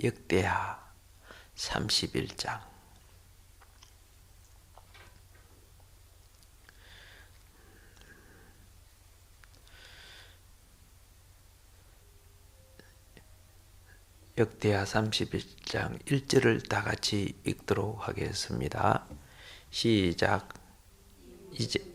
역대하 31장. 역대하 31장 1절을 다 같이 읽도록 하겠습니다. 시작. 이제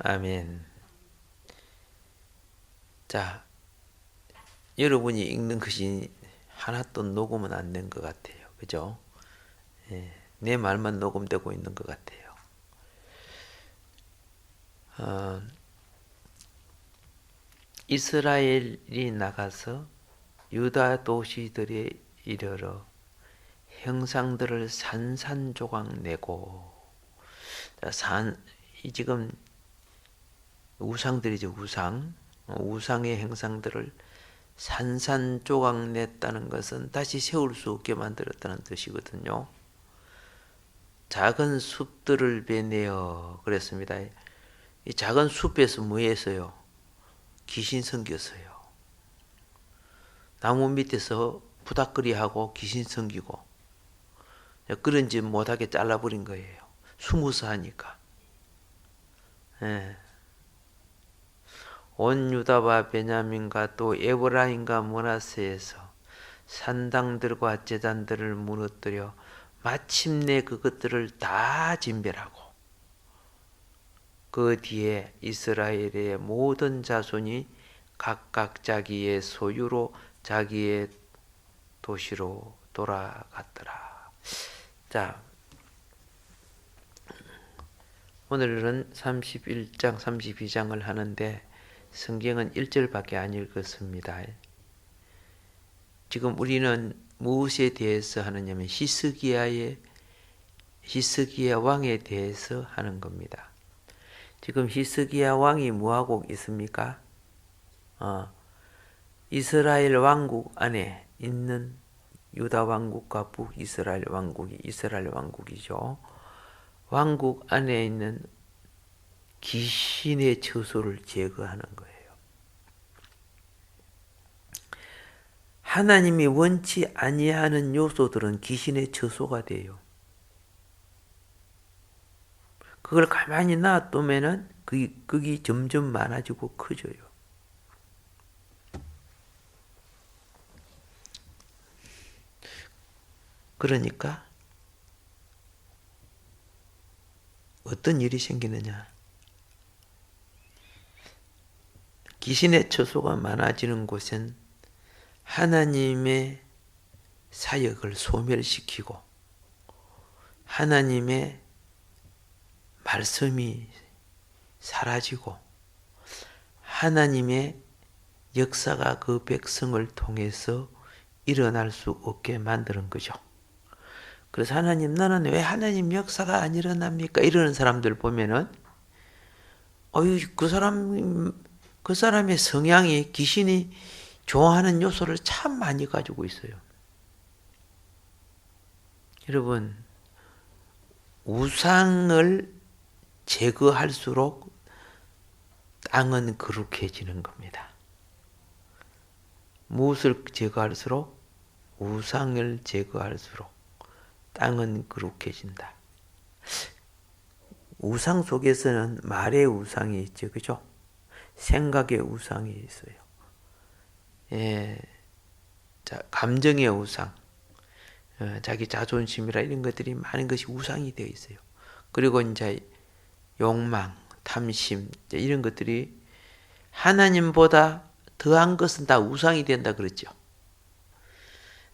아멘. 자, 여러분이 읽는 것이 하나도 녹음은 안 된 것 같아요. 그죠? 내 말만 녹음되고 있는 것 같아요. 이스라엘이 나가서 유다 도시들에 이르러 형상들을 산산조각 내고, 지금 우상들이죠. 우상의 형상들을 산산조각 냈다는 것은 다시 세울 수 없게 만들었다는 뜻이거든요. 작은 숲들을 베내어 그랬습니다. 이 작은 숲에서 뭐 했어요? 귀신 섬겼어요. 나무 밑에서 부닥거리하고 귀신 섬기고, 그런 짓 못하게 잘라버린 거예요. 숨어서 하니까. 온 유다와 베냐민과 또 에브라임과 므낫세에서 산당들과 제단들을 무너뜨려 마침내 그것들을 다 진멸하고, 그 뒤에 이스라엘의 모든 자손이 각각 자기의 소유로 자기의 도시로 돌아갔더라. 자, 오늘은 31장, 32장을 하는데 성경은 1절밖에 안 읽었습니다. 지금 우리는 무엇에 대해서 하느냐면 히스기야 왕에 대해서 하는 겁니다. 지금 히스기야 왕이 뭐하고 있습니까? 이스라엘 왕국 안에 있는 유다 왕국과 북이스라엘 왕국이 이스라엘 왕국이죠. 왕국 안에 있는 귀신의 처소를 제거하는 거예요. 하나님이 원치 아니하는 요소들은 귀신의 처소가 돼요. 그걸 가만히 놔두면은 그게 점점 많아지고 커져요. 그러니까 어떤 일이 생기느냐? 귀신의 처소가 많아지는 곳은 하나님의 사역을 소멸시키고 하나님의 말씀이 사라지고 하나님의 역사가 그 백성을 통해서 일어날 수 없게 만드는 거죠. 그래서 하나님, 나는 왜 하나님 역사가 안 일어납니까? 이러는 사람들 보면은 그 사람의 성향이 귀신이 좋아하는 요소를 참 많이 가지고 있어요. 여러분, 우상을 제거할수록 땅은 거룩해지는 겁니다. 무엇을 제거할수록? 우상을 제거할수록 땅은 거룩해진다. 우상 속에서는 말의 우상이 있죠. 그죠? 생각의 우상이 있어요. 자, 감정의 우상, 자기 자존심이라 이런 것들이 많은 것이 우상이 되어 있어요. 그리고 이제 욕망, 탐심, 이런 것들이 하나님보다 더한 것은 다 우상이 된다 그랬죠.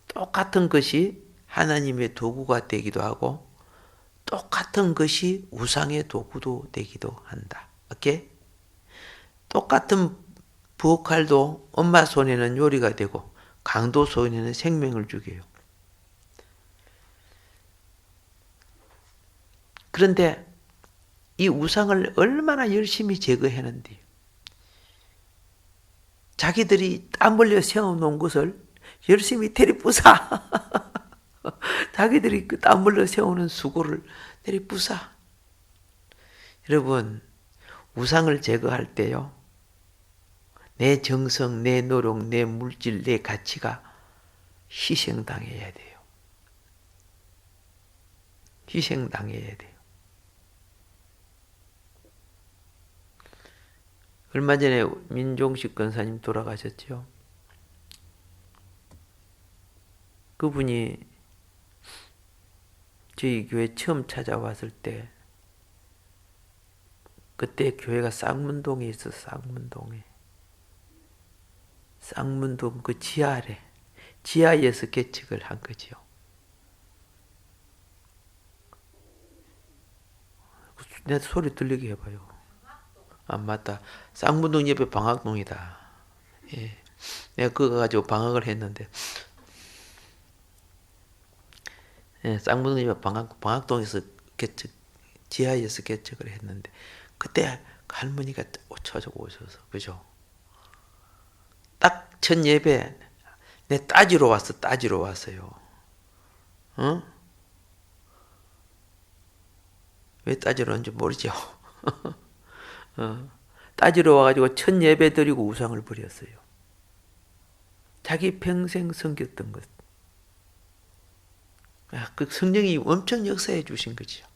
똑같은 것이 하나님의 도구가 되기도 하고 똑같은 것이 우상의 도구도 되기도 한다. 오케이? 똑같은 부엌칼도 엄마 손에는 요리가 되고 강도 손에는 생명을 주게요. 그런데 이 우상을 얼마나 열심히 제거했는데 자기들이 땀 흘려 세워놓은 것을 열심히 때려부숴. 자기들이 그 땀 흘려 세우는 수고를 때려부숴. 여러분, 우상을 제거할 때요, 내 정성, 내 노력, 내 물질, 내 가치가 희생당해야 돼요. 희생당해야 돼요. 얼마 전에 민종식 권사님 돌아가셨죠. 그분이 저희 교회 처음 찾아왔을 때 그때 교회가 쌍문동에 있어서 쌍문동 그 지하에서 개척을 한 거지요. 내 소리 들리게 해봐요. 아, 맞다. 쌍문동 옆에 방학동이다. 예. 내가 그거 가지고 방학을 했는데, 예, 쌍문동 옆에 방학동에서 지하에서 개척을 했는데, 그때 할머니가 찾아오셔서, 그죠? 딱 첫 예배, 내 따지러 왔어요. 어? 왜 따지러 왔는지 모르죠. 따지러 와가지고 첫 예배 드리고 우상을 버렸어요. 자기 평생 섬겼던 것. 그 성령이 엄청 역사해 주신 거죠.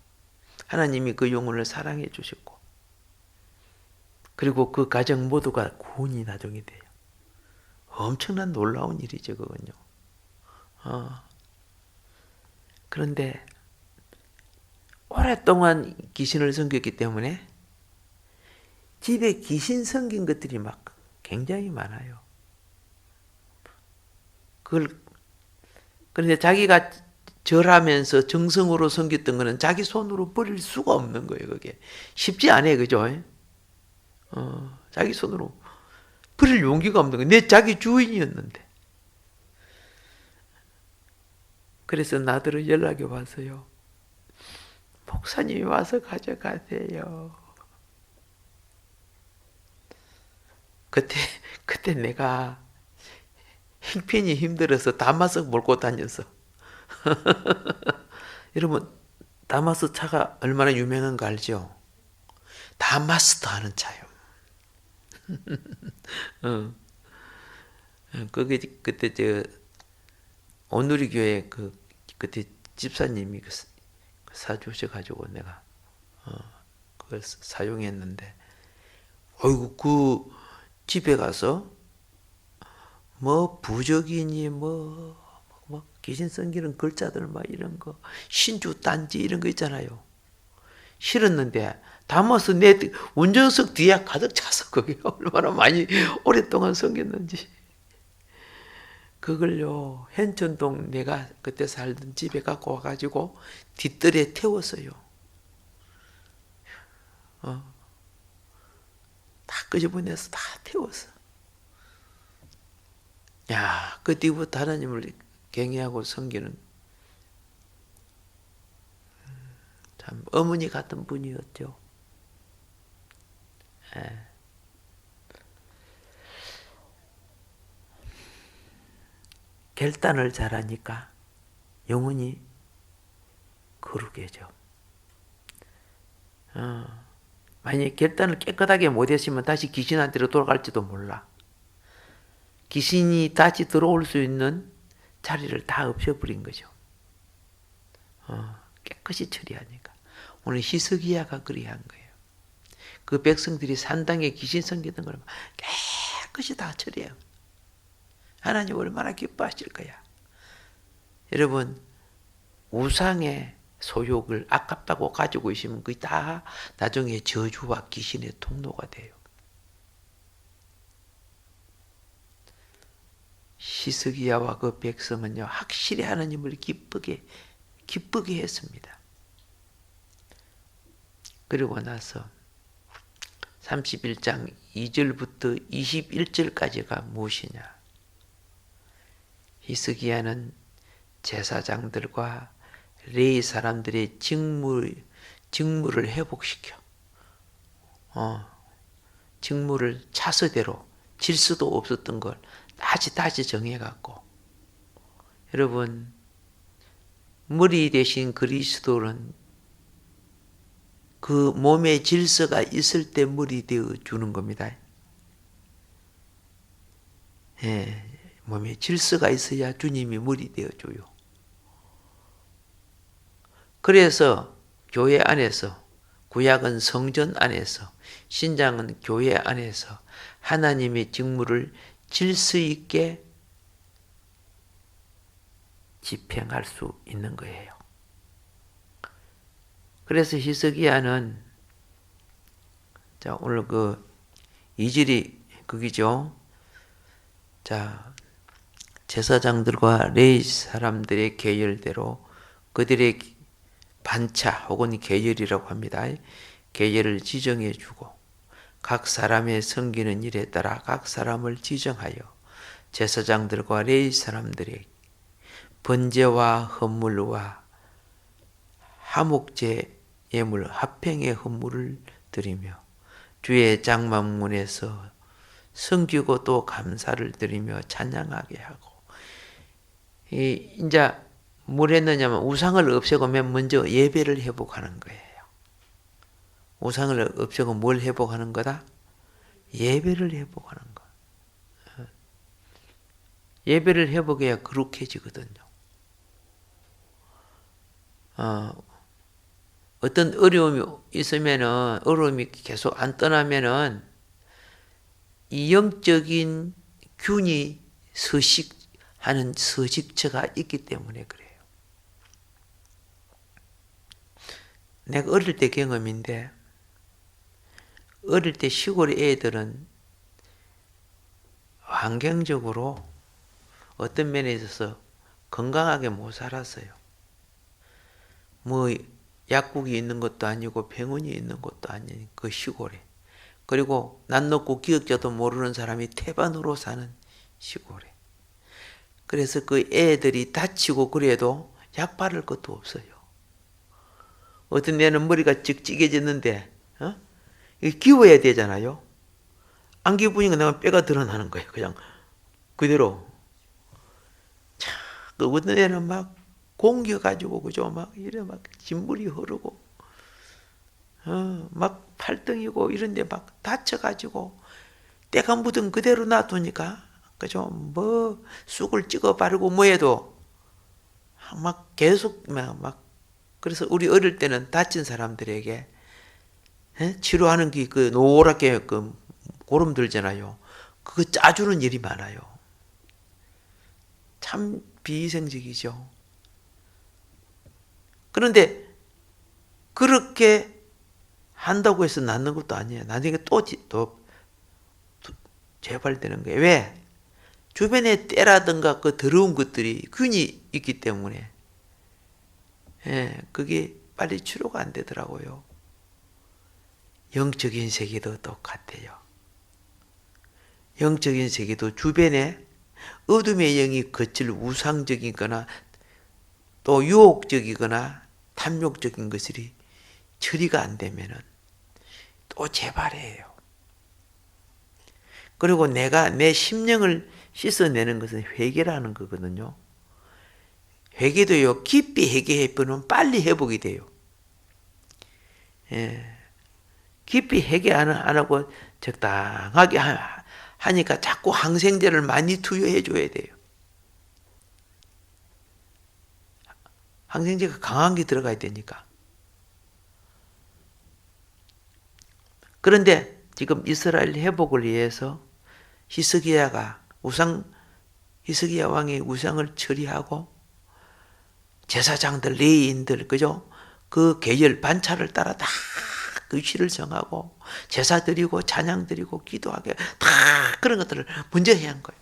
하나님이 그 영혼을 사랑해 주셨고, 그리고 그 가정 모두가 구원이 나중에 돼요. 엄청난 놀라운 일이죠, 그건요. 그런데 오랫동안 귀신을 섬겼기 때문에 집에 귀신 섬긴 것들이 막 굉장히 많아요. 그런데 자기가 절하면서 정성으로 섬겼던 거는 자기 손으로 버릴 수가 없는 거예요, 그게. 쉽지 않아요, 그죠? 자기 손으로 버릴 용기가 없는 거예요. 내 자기 주인이었는데. 그래서 나더러 연락이 왔어요. 목사님이 와서 가져가세요. 그때 내가 형편이 힘들어서 다마스 몰고 다녔어. 여러분, 다마스 차가 얼마나 유명한 거 알죠? 다마스터 하는 차요. 그때 오누리 교회 그때 집사님이 사주셔가지고 내가 그걸 사용했는데, 어이구, 그 집에 가서 뭐 부적이니 뭐 귀신 섬기는 글자들 막 이런 거, 신주 단지 이런 거 있잖아요. 실었는데 담아서 내 운전석 뒤에 가득 차서 그게 얼마나 많이 오랫동안 섬겼는지. 그걸요, 현천동 내가 그때 살던 집에 갖고 와가지고 뒷뜰에 태웠어요. 다 끄집어내서 다 태웠어. 야, 그 뒤부터 하나님을 경외하고 섬기는 참 어머니 같은 분이었죠. 예. 결단을 잘하니까 영혼이 거룩해져. 만약에 결단을 깨끗하게 못했으면 다시 귀신한테로 돌아갈지도 몰라. 귀신이 다시 들어올 수 있는 자리를 다 없애버린 거죠. 깨끗이 처리하니까. 오늘 히스기야가 그리한 거예요. 그 백성들이 산당에 귀신 섬기던 걸 깨끗이 다 처리해요. 하나님 얼마나 기뻐하실 거야. 여러분, 우상의 소욕을 아깝다고 가지고 있으면 그게 다 나중에 저주와 귀신의 통로가 돼요. 히스기야와 그 백성은요, 확실히 하나님을 기쁘게 했습니다. 그리고 나서 31장 2절부터 21절까지가 무엇이냐? 히스기야는 제사장들과 레위 사람들의 직무를 회복시켜 직무를 차서대로 질서도 없었던 걸 다시 정해갖고, 여러분 머리 대신 그리스도는 그 몸의 질서가 있을 때 머리 되어 주는 겁니다. 예, 몸에 질서가 있어야 주님이 머리 되어 줘요. 그래서 교회 안에서, 구약은 성전 안에서, 신장은 교회 안에서 하나님의 직무를 질서 있게 집행할 수 있는 거예요. 그래서 히스기야는, 자, 오늘 그 2절이 그기죠. 자, 제사장들과 레위 사람들의 계열대로 그들의 반차 혹은 계열이라고 합니다. 계열을 지정해 주고 각 사람의 섬기는 일에 따라 각 사람을 지정하여 제사장들과 레위 사람들의 번제와 헌물과 하목제 예물 합행의 헌물을 드리며 주의 장막문에서 섬기고 또 감사를 드리며 찬양하게 하고, 이제 뭘 했느냐면 우상을 없애고 맨 먼저 예배를 회복하는 거예요. 우상을 없애고 뭘 회복하는 거다? 예배를 회복하는 거. 예배를 회복해야 거룩해지거든요. 어떤 어려움이 있으면은, 어려움이 계속 안 떠나면은 이 영적인 균이 서식하는 서식처가 있기 때문에 그래요. 내가 어릴 때 경험인데, 어릴 때 시골 애들은 환경적으로 어떤 면에 있어서 건강하게 못 살았어요. 뭐 약국이 있는 것도 아니고 병원이 있는 것도 아닌 그 시골에, 그리고 난 놓고 기억자도 모르는 사람이 태반으로 사는 시골에, 그래서 그 애들이 다치고 그래도 약 바를 것도 없어요. 어떤 애는 머리가 찍찍해졌는데 기워야 되잖아요. 안 기우니까 내가 뼈가 드러나는 거예요. 그냥 그대로. 참, 그 어떤 애는 막 공겨가지고, 그죠? 막 이래 막 진물이 흐르고, 막 팔등이고 이런데 막 다쳐가지고 때가 묻은 그대로 놔두니까, 그죠? 뭐 쑥을 찍어 바르고 뭐 해도 막 계속 막 그래서 우리 어릴 때는 다친 사람들에게 치료하는 게 그 노랗게 그 고름 들잖아요. 그거 짜주는 일이 많아요. 참 비위생적이죠. 그런데 그렇게 한다고 해서 낫는 것도 아니에요. 나중에 또 재발되는 거예요. 왜? 주변에 때라든가 그 더러운 것들이 균이 있기 때문에, 그게 빨리 치료가 안 되더라고요. 영적인 세계도 똑같아요. 영적인 세계도 주변에 어둠의 영이 거칠 우상적이거나 또 유혹적이거나 탐욕적인 것들이 처리가 안 되면은 또 재발해요. 그리고 내가 내 심령을 씻어내는 것은 회개라는 거거든요. 회개도요, 깊이 회개해보면 빨리 회복이 돼요. 깊이 회개 안 하고 적당하게 하니까 자꾸 항생제를 많이 투여해 줘야 돼요. 항생제가 강한 게 들어가야 되니까. 그런데 지금 이스라엘 회복을 위해서 히스기야 왕이 우상을 처리하고 제사장들, 레위인들, 그죠? 그 계열 반차를 따라 다 그 시를 정하고 제사 드리고 찬양 드리고 기도하게 다 그런 것들을 먼저 해야 한 거예요.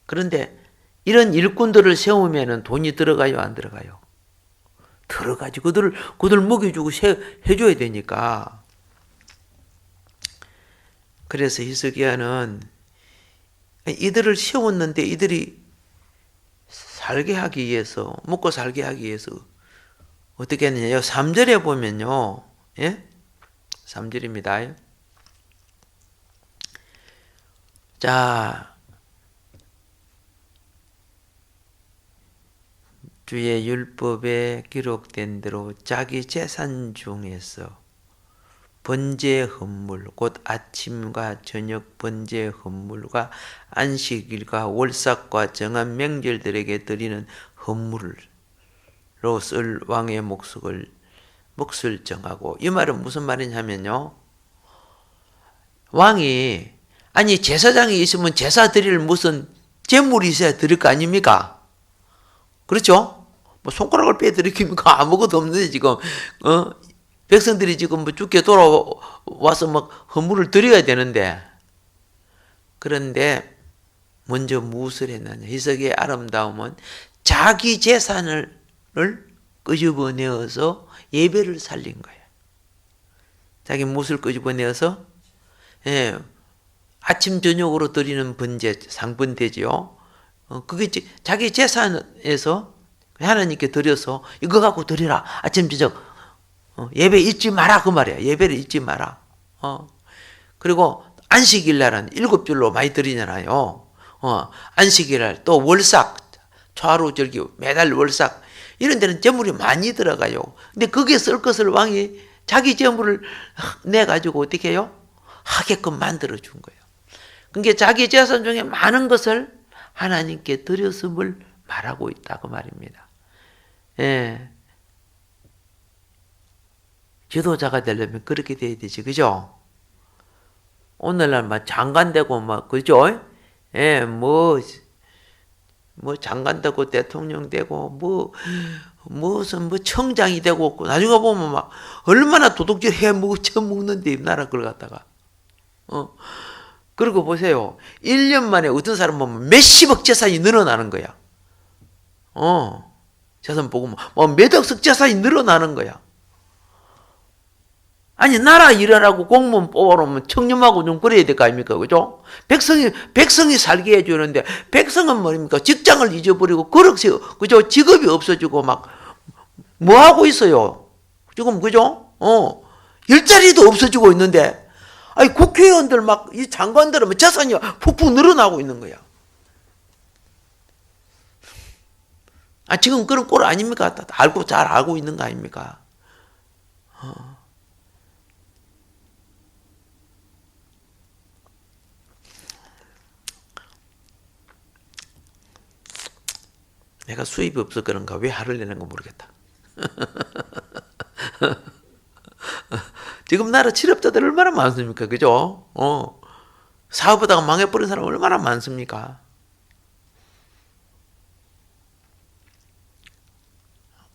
그런데 이런 일꾼들을 세우면 돈이 들어가요, 안 들어가요? 들어가지. 그들 먹여주고 해줘야 되니까. 그래서 히스기야는 이들을 세웠는데 이들이 살게 하기 위해서, 먹고 살게 하기 위해서 어떻게 했느냐요? 3절에 보면요. 예? 3절입니다. 자, 주의 율법에 기록된 대로 자기 재산 중에서 번제 헌물, 곧 아침과 저녁 번제 헌물과 안식일과 월삭과 정한 명절들에게 드리는 헌물로 쓸 왕의 몫을 정하고, 이 말은 무슨 말이냐면요. 왕이 아니 제사장이 있으면 제사 드릴 무슨 제물이 있어야 드릴 거 아닙니까? 그렇죠? 뭐 손가락을 빼드리기니까 아무것도 없는데 지금 백성들이 지금 뭐 죽게 돌아와서 막 헌물을 드려야 되는데, 그런데 먼저 무엇을 했느냐? 희석의 아름다움은 자기 재산을 끄집어내어서 예배를 살린 거예요. 자기 무엇을 끄집어내어서 아침 저녁으로 드리는 번제, 상번되지요. 그게 자기 재산에서 하나님께 드려서 이거 갖고 드리라. 아침 저녁 예배 잊지 마라 그 말이야. 예배를 잊지 마라. 그리고 안식일 날은 7줄로 많이 드리잖아요. 안식일 날 또 월삭, 초하루절기, 매달 월삭 이런 데는 재물이 많이 들어가요. 근데 거기에 쓸 것을 왕이 자기 재물을 내 가지고 어떻게 해요? 하게끔 만들어 준 거예요. 그러니까 자기 재산 중에 많은 것을 하나님께 드렸음을 말하고 있다 그 말입니다. 예. 지도자가 되려면 그렇게 돼야 되지, 그죠? 오늘날 막 장관 되고 막 그죠? 예, 뭐 장관 되고 대통령 되고 무슨 청장이 되고 나중에 보면 막 얼마나 도둑질 해 처먹는데 이 나라 걸 갖다가 그리고 보세요. 1년 만에 어떤 사람 보면 몇십억 재산이 늘어나는 거야. 재산 보고 뭐 몇억석 재산이 늘어나는 거야. 아니 나라 일하라고 공무원 뽑아놓으면 청렴하고 좀 그래야 될 거 아닙니까? 그죠? 백성이 살게 해주는데 백성은 뭐입니까? 직장을 잊어버리고 그렇지 그죠? 직업이 없어지고 막 뭐 하고 있어요? 지금 그죠? 일자리도 없어지고 있는데 아니 국회의원들 막 이 장관들은 뭐 재산이 푹푹 늘어나고 있는 거야. 아 지금 그런 꼴 아닙니까? 잘 알고 있는 거 아닙니까? 내가 수입이 없어 그런가 왜 화를 내는 거 모르겠다. 지금 나라 실업자들 얼마나 많습니까? 그죠? 사업하다가 망해버린 사람 얼마나 많습니까?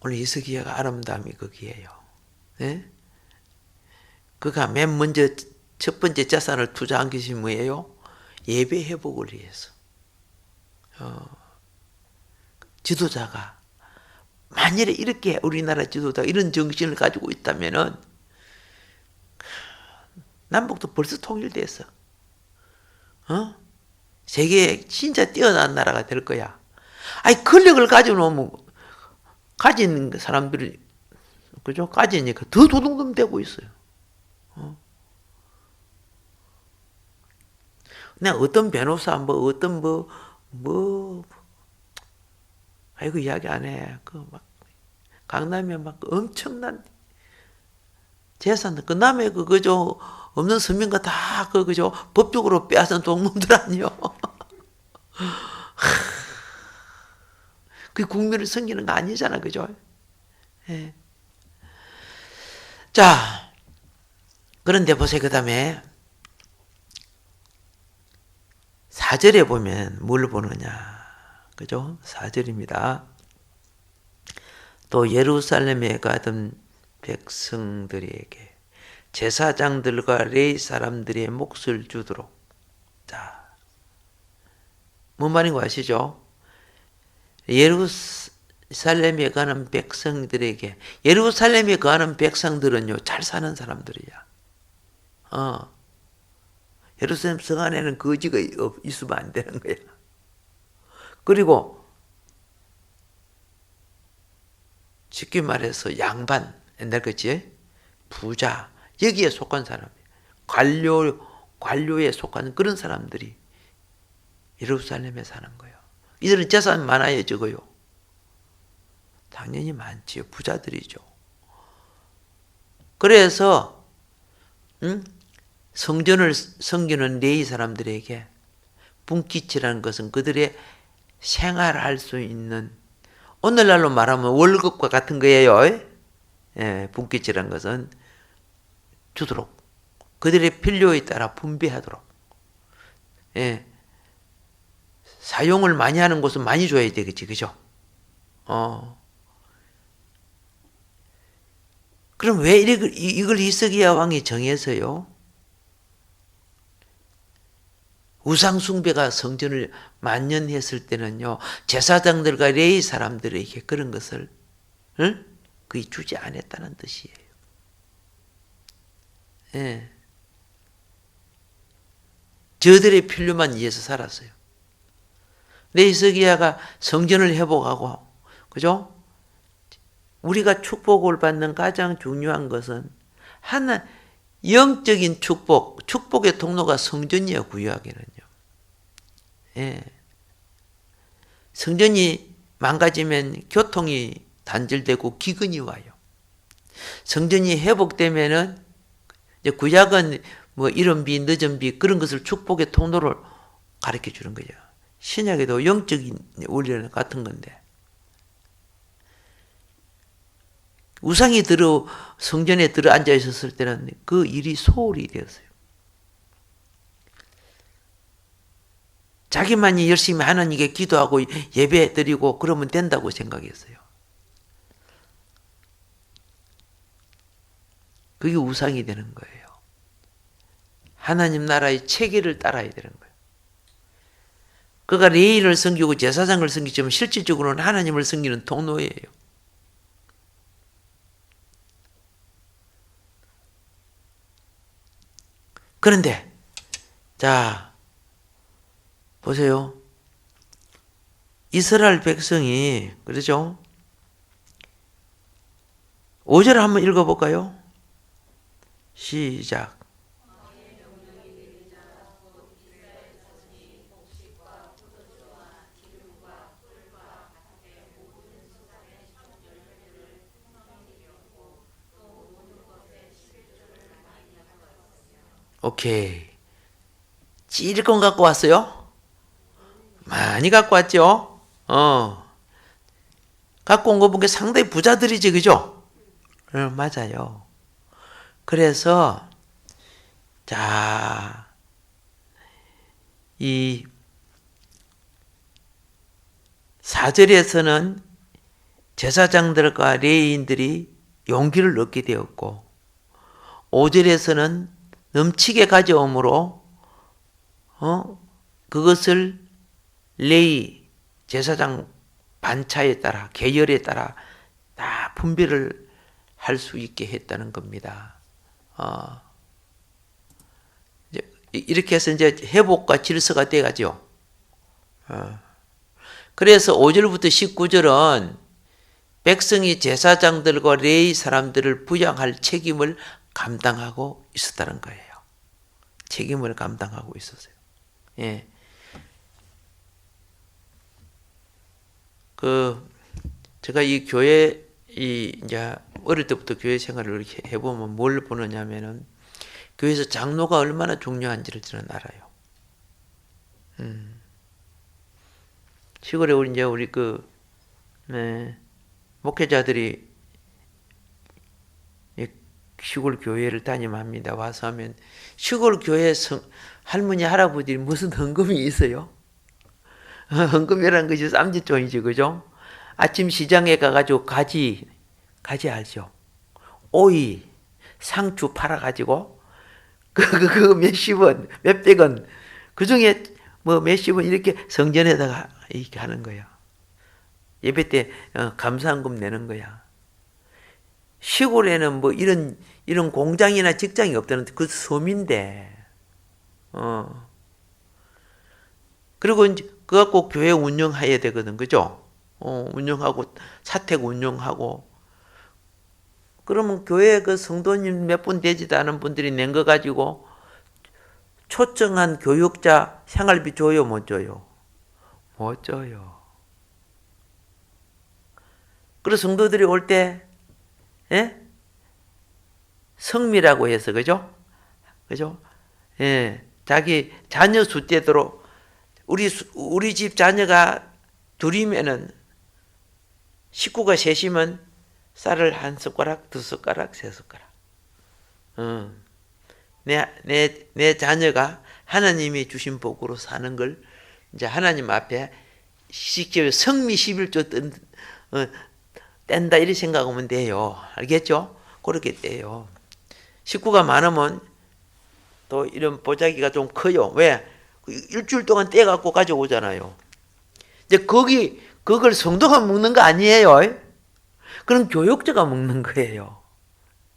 오늘 이스기야가 아름다움이 거기에요. 네? 그가 맨 먼저 첫 번째 재산을 투자한 것이 뭐예요? 예배 회복을 위해서. 지도자가 만일에 이렇게 우리나라 지도자가 이런 정신을 가지고 있다면은 남북도 벌써 통일됐어. 세계에 진짜 뛰어난 나라가 될 거야. 아니 권력을 가지고 놓으면 가진 사람들이 그죠? 가지니까 더 도둑놈 되고 있어요. 내가 어떤 변호사 어떤 아이고 이야기 안 해. 그 막 강남에 막 엄청난 재산 그 남의 그죠 없는 서민가 다 그죠 법적으로 빼앗은 동문들 아니요. 그 국민을 섬기는 거 아니잖아, 그죠? 예. 자, 그런데 보세요. 그 다음에 4절에 보면 뭘 보느냐. 그죠? 4절입니다. 또 예루살렘에 가던 백성들에게 제사장들과 레위 사람들의 몫을 주도록. 자, 뭔 말인 거 아시죠? 예루살렘에 가는 백성들에게, 예루살렘에 가는 백성들은요 잘 사는 사람들이야. 예루살렘 성 안에는 거지가 있으면 안 되는 거야. 그리고 쉽게 말해서 양반, 옛날 그치? 부자, 여기에 속한 사람, 관료에 속한 그런 사람들이 예루살렘에 사는 거예요. 이들은 재산 많아요, 적어요? 당연히 많지요. 부자들이죠. 그래서 성전을 섬기는 레위 사람들에게 분깃이라는 것은 그들의 생활할 수 있는, 오늘날로 말하면 월급과 같은 거예요. 예, 분깃이라는 것은 주도록, 그들의 필요에 따라 분배하도록, 예, 사용을 많이 하는 곳은 많이 줘야 되겠지, 그죠? 그럼 왜 이걸 히스기야 왕이 정해서요? 우상숭배가 성전을 만연했을 때는요, 제사장들과 레위 사람들에게 그런 것을 거의 주지 않았다는 뜻이에요. 예. 저들의 필요만 위해서 살았어요. 근데 히스기야가 성전을 회복하고, 그죠? 우리가 축복을 받는 가장 중요한 것은 하나, 영적인 축복의 통로가 성전이야, 구약에는요. 예. 성전이 망가지면 교통이 단절되고 기근이 와요. 성전이 회복되면은 이제 구약은 뭐 이른 비, 늦은 비 그런 것을 축복의 통로를 가르쳐 주는 거죠. 신약에도 영적인 원리는 같은 건데. 우상이 성전에 들어 앉아 있었을 때는 그 일이 소홀히 되었어요. 자기만이 열심히 하나님께 기도하고 예배 드리고 그러면 된다고 생각했어요. 그게 우상이 되는 거예요. 하나님 나라의 체계를 따라야 되는 거예요. 그가 레위를 섬기고 제사장을 섬기지만 실질적으로는 하나님을 섬기는 통로예요. 그런데 자 보세요. 이스라엘 백성이 그러죠? 5절 한번 읽어볼까요? 시작. 오케이. 찔끔 갖고 왔어요? 많이 갖고 왔죠? 갖고 온 거 보니까 상당히 부자들이지, 그죠? 맞아요. 그래서, 자, 이 4절에서는 제사장들과 레위인들이 용기를 얻게 되었고, 5절에서는 넘치게 가져옴으로 그것을 레위 제사장 반차에 따라 계열에 따라 다 분배를 할 수 있게 했다는 겁니다. 이렇게 해서 이제 회복과 질서가 돼가죠. 그래서 5절부터 19절은 백성이 제사장들과 레위 사람들을 부양할 책임을 감당하고 있었다는 거예요. 책임을 감당하고 있었어요. 예. 제가 이 교회, 이제 어릴 때부터 교회 생활을 이렇게 해보면 뭘 보느냐면은 교회에서 장로가 얼마나 중요한지를 저는 알아요. 시골에 우리 목회자들이 시골 교회를 다ним합니다. 와서 하면 시골 교회 할머니 할아버지들이 무슨 헌금이 있어요? 헌금이라는 것이 쌈짓돈이지, 그죠? 아침 시장에 가가지고 가지 알죠? 오이, 상추 팔아가지고 그 몇십 원, 몇백 원, 그 중에 뭐 몇십 원 이렇게 성전에다가 이렇게 하는 거야. 예배 때 감사한금 내는 거야. 시골에는 뭐 이런 공장이나 직장이 없다는 그 섬인데, 그리고 이제 그거 갖고 교회 운영해야 되거든, 그죠? 운영하고 사택 운영하고 그러면 교회 그 성도님 몇 분 되지도 않은 분들이 낸 거 가지고 초청한 교육자 생활비 줘요, 못 줘요? 못 줘요. 그래서 성도들이 올 때, 예? 성미라고 해서, 그죠? 그죠? 예. 자기 자녀 숫대대로, 우리 집 자녀가 둘이면은, 식구가 셋이면 쌀을 한 숟가락, 두 숟가락, 세 숟가락. 내 자녀가 하나님이 주신 복으로 사는 걸 이제 하나님 앞에 쉽게 성미 11조 뗀다 이렇게 생각하면 돼요. 알겠죠? 그렇게 떼요. 식구가 많으면 또 이런 보자기가 좀 커요. 왜? 일주일 동안 떼갖고 가져오잖아요. 이제 그걸 성도가 먹는 거 아니에요. 그럼 교육자가 먹는 거예요.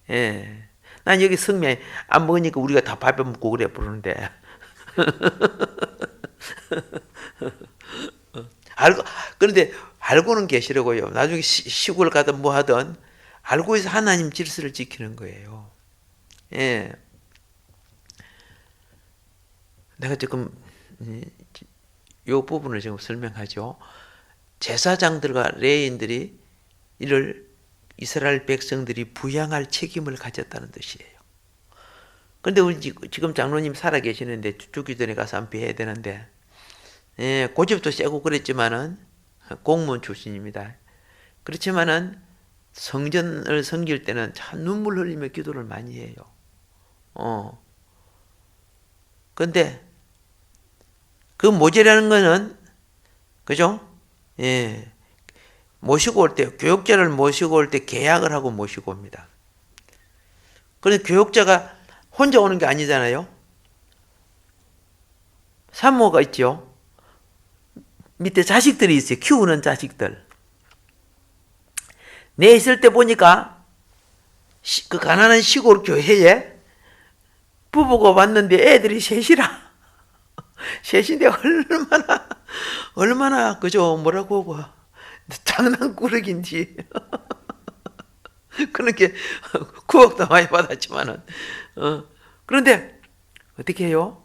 예. 난 여기 성미 안 먹으니까 우리가 다 밟아 먹고 그래 부르는데. 그런데 알고는 계시려고요. 나중에 시골 가든 뭐 하든 알고 있어 하나님 질서를 지키는 거예요. 예. 내가 지금 이 부분을 지금 설명하죠. 제사장들과 레위인들이 이를 이스라엘 백성들이 부양할 책임을 가졌다는 뜻이에요. 그런데 우리 지금 장로님 살아 계시는데 죽기 전에 가서 한번 뵈야 되는데, 예, 고집도 세고 그랬지만은 공무원 출신입니다. 그렇지만은 성전을 섬길 때는 참 눈물 흘리며 기도를 많이 해요. 근데 그 모자라는 거는, 그죠? 예. 모시고 올 때, 교육자를 모시고 올 때 계약을 하고 모시고 옵니다. 그런데 교육자가 혼자 오는 게 아니잖아요. 산모가 있죠. 밑에 자식들이 있어요. 키우는 자식들. 내 있을 때 보니까 그 가난한 시골 교회에 부부가 왔는데 애들이 셋이라. 셋인데 얼마나 그죠? 뭐라고 하고 장난꾸러기인지. 그렇게 구억도 많이 받았지만은. 그런데 어떻게 해요?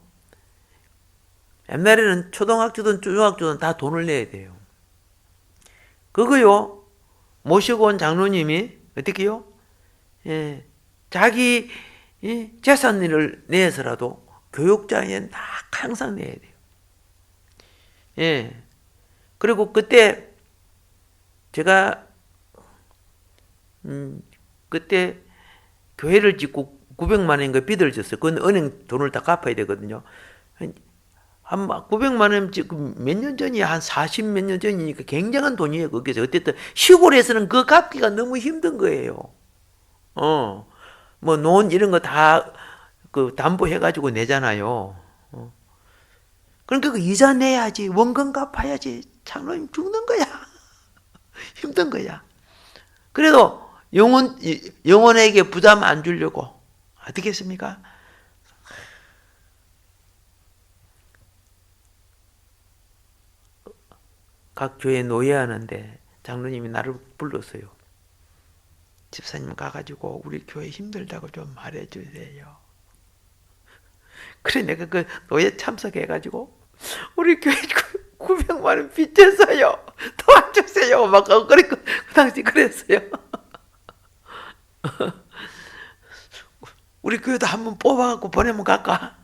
옛날에는 초등학교든 중학교든 다 돈을 내야 돼요. 그거요, 모시고 온 장로님이 어떻게 해요? 예, 자기 재산을 내서라도 교육자에 다 항상 내야 돼요. 예. 그리고 그때 제가 그때 교회를 짓고 900만 원인가 빚을 졌어요. 그건 은행 돈을 다 갚아야 되거든요. 한 900만 원 지금 몇 년 전이야. 한 40 몇 년 전이니까 굉장한 돈이에요. 거기서 어쨌든 시골에서는 그 갚기가 너무 힘든 거예요. 뭐 논 이런 거 다 그 담보해가지고 내잖아요. 그러니까 그 이자 내야지, 원금 갚아야지. 장로님 죽는 거야. 힘든 거야. 그래도 영혼에게 부담 안 주려고 어떻게 했습니까? 각 교회 노예하는데 장로님이 나를 불렀어요. 집사님 가가지고 우리 교회 힘들다고 좀 말해주세요. 그래 내가 그 노예 참석해가지고 우리 교회 900만 원 빚졌어요. 도와주세요. 막 그랬고 그 당시 그랬어요. 우리 교회도 한번 뽑아갖고 보내면 갈까?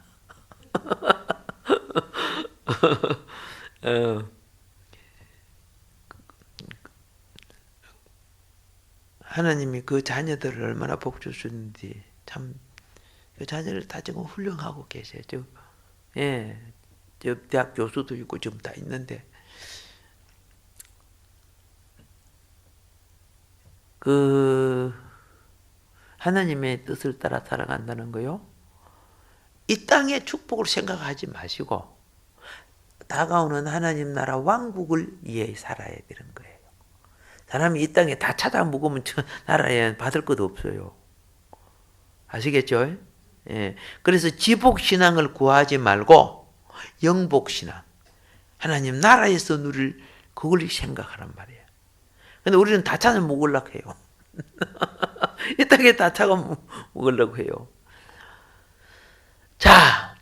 하나님이 그 자녀들을 얼마나 복 주셨는지 참 그 자녀를 다 지금 훌륭하고 계세요. 예, 저 대학 교수도 있고 지금 다 있는데 그 하나님의 뜻을 따라 살아간다는 거요. 이 땅의 축복을 생각하지 마시고 다가오는 하나님 나라 왕국을 위해 살아야 되는 거예요. 사람이 이 땅에 다 찾아 먹으면 저 나라에 받을 것도 없어요. 아시겠죠? 예. 그래서 지복신앙을 구하지 말고 영복신앙. 하나님 나라에서 누릴 그걸 생각하란 말이에요. 근데 우리는 다 찾아 먹으려고 해요. 이 땅에 다 잡아 먹으려고 해요. 자,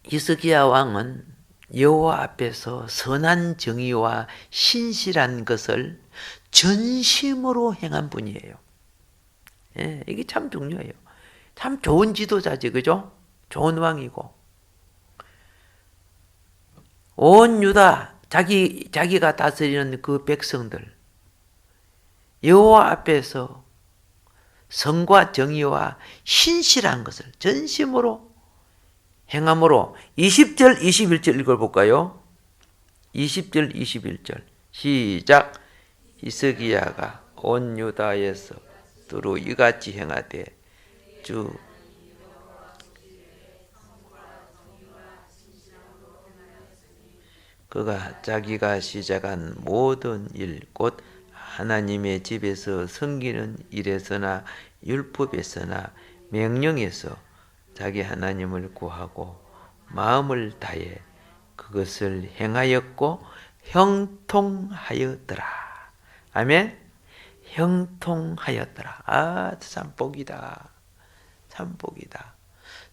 히스기야 왕은 여호와 앞에서 선한 정의와 신실한 것을 전심으로 행한 분이에요. 예, 이게 참 중요해요. 참 좋은 지도자지, 그죠? 좋은 왕이고. 온 유다, 자기가 다스리는 그 백성들, 여호와 앞에서 선과 정의와 신실한 것을 전심으로 행함으로 20절, 21절 읽어볼까요? 20절, 21절 시작. 히스기야가 온 유다에서 두루 이같이 행하되 주 그가 자기가 시작한 모든 일, 곧 하나님의 집에서 섬기는 일에서나 율법에서나 명령에서 자기 하나님을 구하고 마음을 다해 그것을 행하였고 형통하였더라. 아멘. 형통하였더라. 아, 참 복이다. 참 복이다.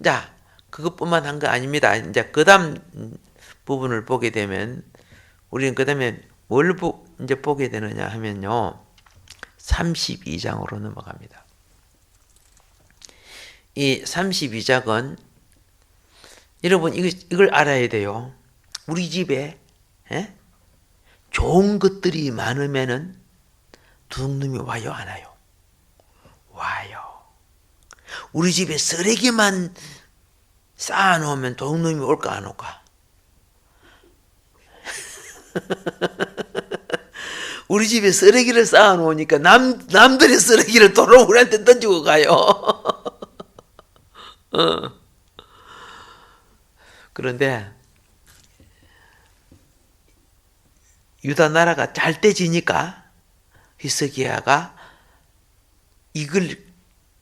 자, 그것뿐만 한 거 아닙니다. 이제 그다음 부분을 보게 되면 우리는 그다음에 뭘 이제 보게 되느냐 하면요. 32장으로 넘어갑니다. 이 32장은 여러분 이걸 알아야 돼요. 우리 집에 좋은 것들이 많으면은 도둑놈이 와요, 안 와요? 와요. 우리 집에 쓰레기만 쌓아놓으면 도둑놈이 올까 안 올까? 우리 집에 쓰레기를 쌓아놓으니까 남들의 쓰레기를 도로 우리한테 던지고 가요. 그런데 유다 나라가 잘 떼지니까 히스기야가 이걸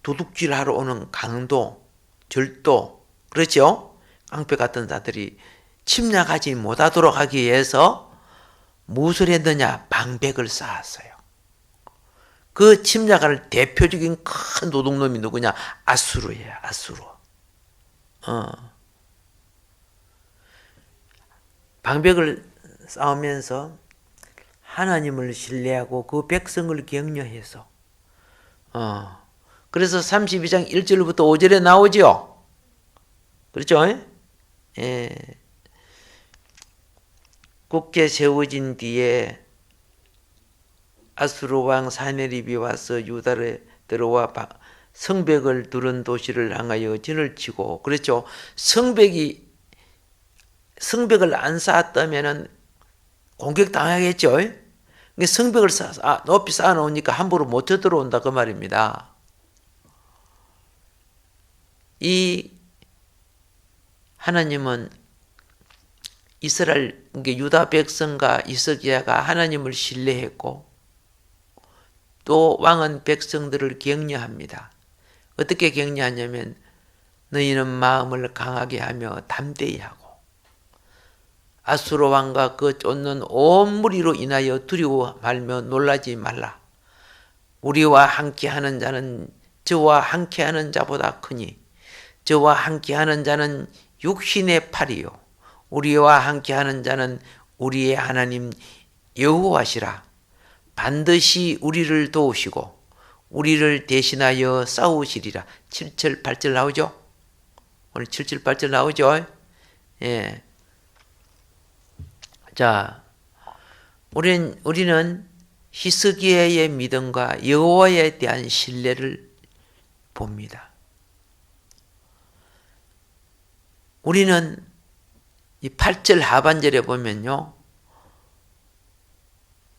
도둑질하러 오는 강도, 절도, 그렇죠? 깡패 같은 자들이 침략하지 못하도록 하기 위해서 무엇을 했느냐? 방백을 쌓았어요. 그 침략할 대표적인 큰 도둑놈이 누구냐? 아수르예요. 아수르. 방백을 쌓으면서 하나님을 신뢰하고 그 백성을 격려해서 그래서 32장 1절부터 5절에 나오죠. 그렇죠? 예. 굳게 세워진 뒤에 아수르 왕 사네립이 와서 유다에 들어와 성벽을 두른 도시를 향하여 진을 치고, 그렇죠? 성벽을 안 쌓았다면은 공격당하겠죠. 성벽을 높이 쌓아놓으니까 함부로 못 쳐들어온다 그 말입니다. 이 하나님은 이스라엘, 유다 백성과 히스기야가 하나님을 신뢰했고 또 왕은 백성들을 격려합니다. 어떻게 격려하냐면 너희는 마음을 강하게 하며 담대히 하고 아수르 왕과 그 쫓는 온 무리로 인하여 두려워 말며 놀라지 말라. 우리와 함께하는 자는 저와 함께하는 자보다 크니 저와 함께하는 자는 육신의 팔이요 우리와 함께하는 자는 우리의 하나님 여호와시라. 반드시 우리를 도우시고 우리를 대신하여 싸우시리라. 7절 8절 나오죠? 오늘 7절 8절 나오죠? 예. 자, 우리는 히스기야의 믿음과 여호와에 대한 신뢰를 봅니다. 우리는 이 8절 하반절에 보면요,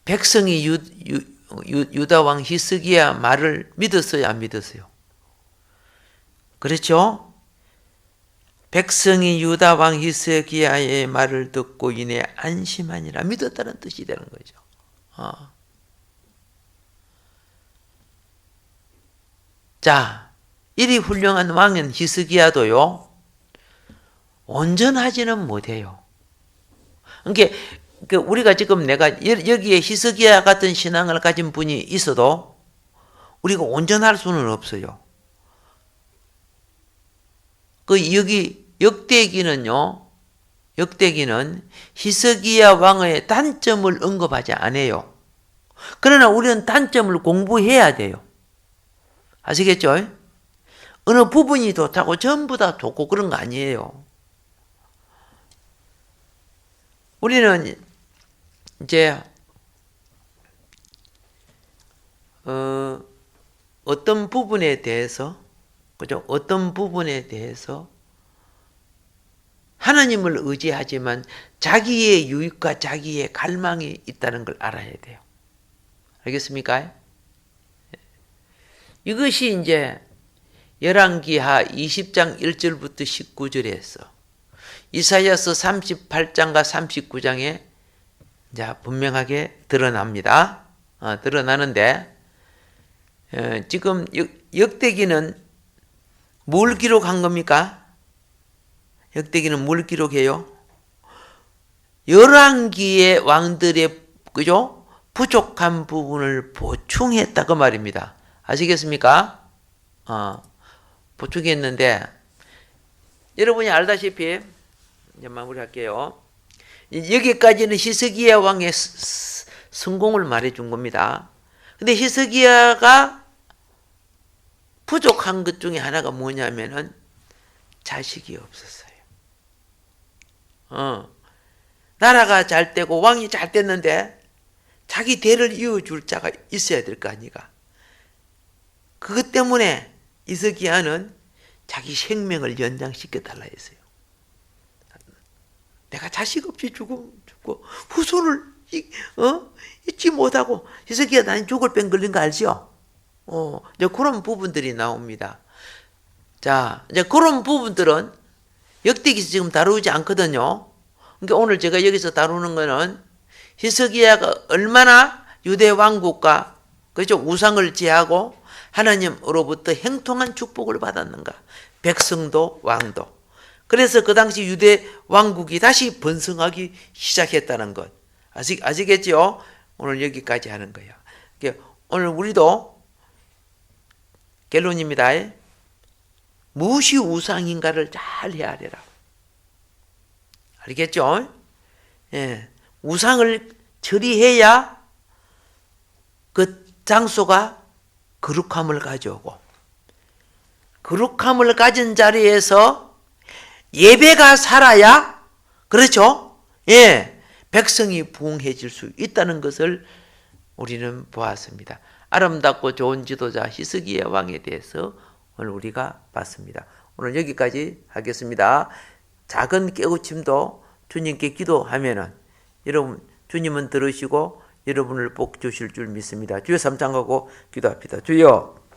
백성이 유다 왕 히스기야 말을 믿었어요, 안 믿었어요? 그렇죠? 백성이 유다 왕 히스기야의 말을 듣고 이내 안심하니라. 믿었다는 뜻이 되는 거죠. 자, 이리 훌륭한 왕인 히스기야도요, 온전하지는 못해요. 그러니까 우리가 지금 내가 여기에 히스기야 같은 신앙을 가진 분이 있어도 우리가 온전할 수는 없어요. 여기 역대기는요, 역대기는 히스기야 왕의 단점을 언급하지 않아요. 그러나 우리는 단점을 공부해야 돼요. 아시겠죠? 어느 부분이 좋다고 전부 다 좋고 그런 거 아니에요. 우리는 이제 어떤 부분에 대해서, 그죠? 어떤 부분에 대해서 하나님을 의지하지만 자기의 유익과 자기의 갈망이 있다는 걸 알아야 돼요. 알겠습니까? 이것이 이제 열왕기하 20장 1절부터 19절에서 이사야서 38장과 39장에 이제 분명하게 드러납니다. 드러나는데 지금 역대기는 뭘 기록한 겁니까? 역대기는 뭘 기록해요? 열왕기의 왕들의 그죠? 부족한 부분을 보충했다 그 말입니다. 아시겠습니까? 보충했는데 여러분이 알다시피 이제 마무리할게요. 여기까지는 히스기야 왕의 성공을 말해준 겁니다. 근데 히스기야가 부족한 것 중에 하나가 뭐냐면은 자식이 없었어요. 나라가 잘 되고 왕이 잘 됐는데 자기 대를 이어줄 자가 있어야 될 거 아니가. 그것 때문에 히스기야는 자기 생명을 연장시켜달라 했어요. 내가 자식 없이 죽고 후손을 잊지 못하고 히스기야 나는 죽을 병 걸린 거 알죠? 이제 그런 부분들이 나옵니다. 자, 이제 그런 부분들은 역대기에서 지금 다루지 않거든요. 그러니까 오늘 제가 여기서 다루는 거는 히스기야가 얼마나 유대 왕국과 그죠? 우상을 제하고 하나님으로부터 행통한 축복을 받았는가. 백성도 왕도. 그래서 그 당시 유대 왕국이 다시 번성하기 시작했다는 것. 아시겠죠? 오늘 여기까지 하는 거예요. 오늘 우리도 결론입니다. 무엇이 우상인가를 잘 헤아려라. 알겠죠? 예. 우상을 처리해야 그 장소가 거룩함을 가져오고, 거룩함을 가진 자리에서 예배가 살아야, 그렇죠? 예. 백성이 부흥해질 수 있다는 것을 우리는 보았습니다. 아름답고 좋은 지도자 히스기야 왕에 대해서 오늘 우리가 봤습니다. 오늘 여기까지 하겠습니다. 작은 깨우침도 주님께 기도하면은 여러분 주님은 들으시고 여러분을 복 주실 줄 믿습니다. 주여 삼창하고 기도합시다. 주여